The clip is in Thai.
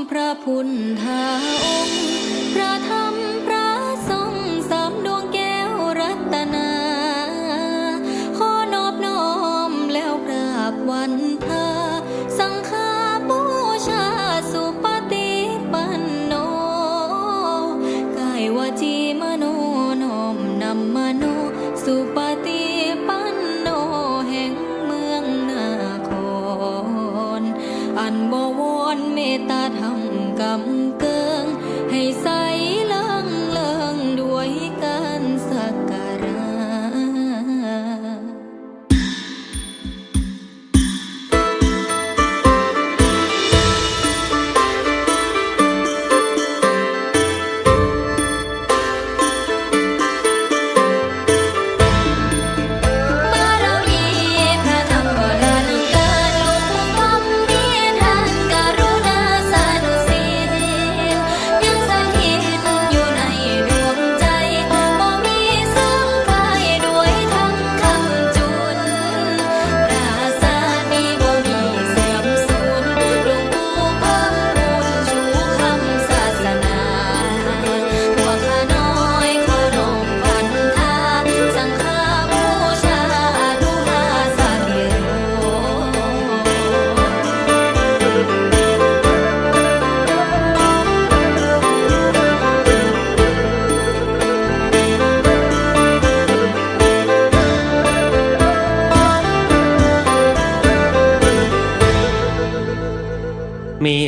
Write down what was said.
พระพุทธองค์พระธรรมพระสงฆ์สามดวงแก้วรัตนาขอนอบน้อมแล้วกราบวันพาสังฆาบูชาสุปฏิปันโนกายวาจีมโนน้อมนำมโนสุปฏิปันโนแห่งเมืองนาครอันบวรเมตตาธรรมกำเกิงให้ใส่